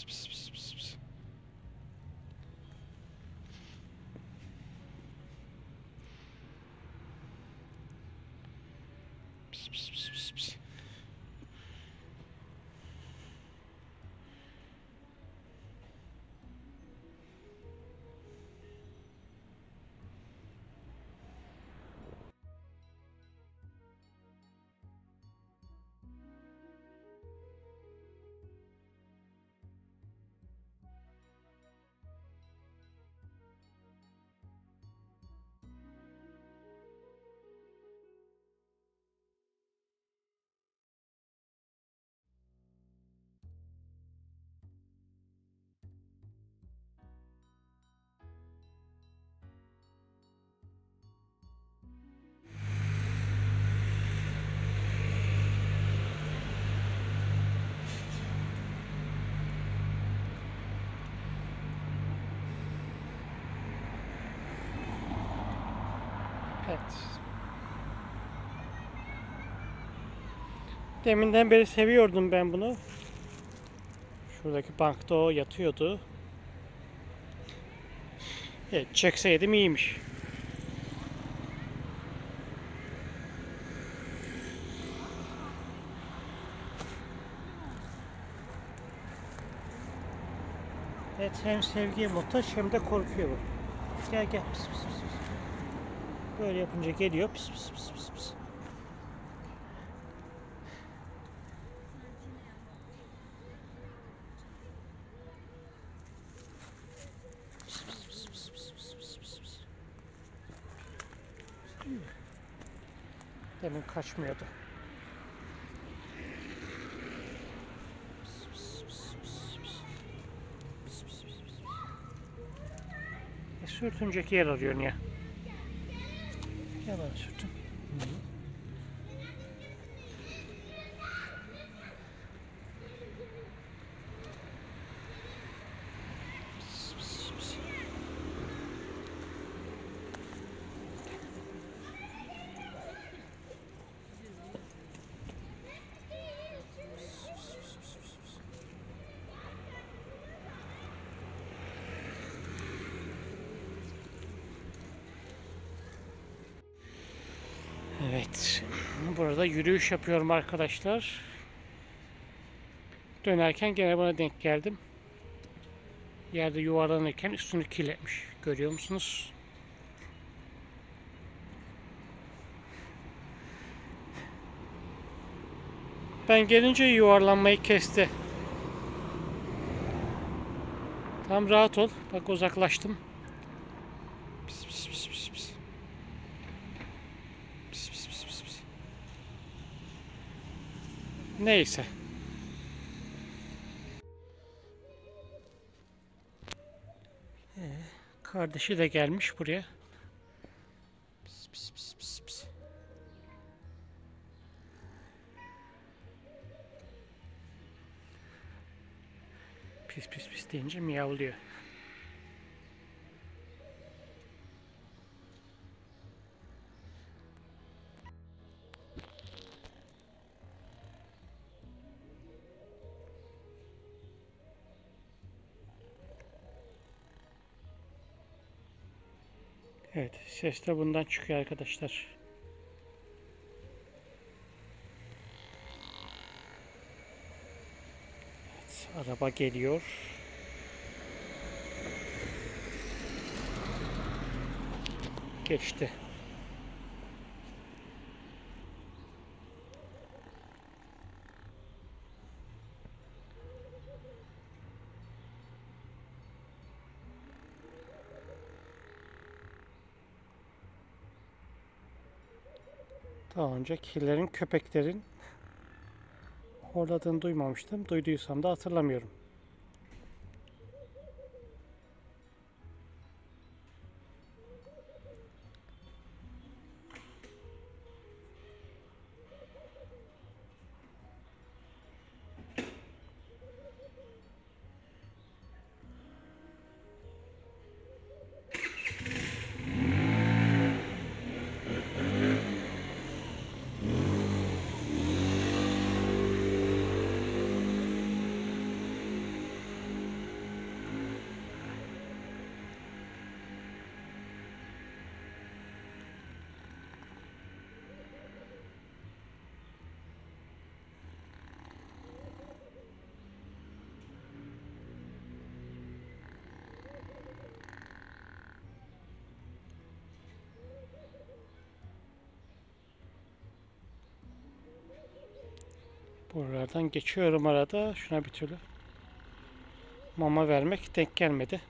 Pis, pis, pis, pis, pis. Pis, pis, pis, pis, pis. Evet. Deminden beri seviyordum ben bunu. Şuradaki bankta o yatıyordu. Evet, çekseydim iyiymiş. Evet, hem sevgiye muhtaç hem de korkuyor bu. Gel gel, pis pis pis. Böyle yapınca geliyor, pis pis pis pis pis. Demin kaçmıyordu. Sürtünecek yer arıyorsun ya. Gel bana sürtün. Evet. Burada yürüyüş yapıyorum arkadaşlar. Dönerken gene buna denk geldim. Yerde yuvarlanırken üstünü kirletmiş. Görüyor musunuz? Ben gelince yuvarlanmayı kesti. Tam rahat ol. Bak uzaklaştım. Pis pis pis pis pis. Pis pis pis pis pis. Neyse. Kardeşi de gelmiş buraya. Pis pis pis pis pis. Pis pis pis deyince miyavlıyor. Evet, ses de bundan çıkıyor arkadaşlar. Evet, araba geliyor. Geçti. Daha önce kedilerin, köpeklerin horladığını duymamıştım. Duyduysam da hatırlamıyorum. Buralardan geçiyorum arada. Şuna bir türlü mama vermek denk gelmedi.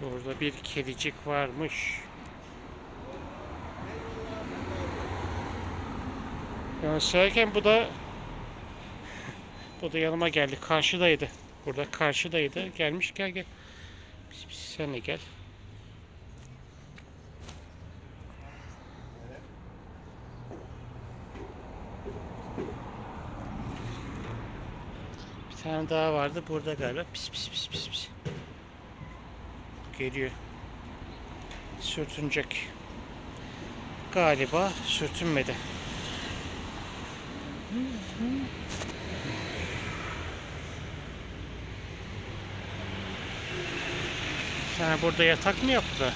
Burada bir kedicik varmış. Yani söylerken bu da yanıma geldi. Karşıdaydı. Burada karşıdaydı. Gelmiş, gel gel. Sen de gel. Bir tane daha vardı burada galiba. Pis pis pis pis pis. Geliyor. Sürtünecek. Galiba sürtünmedi. Sen burada yatak mı yaptılar?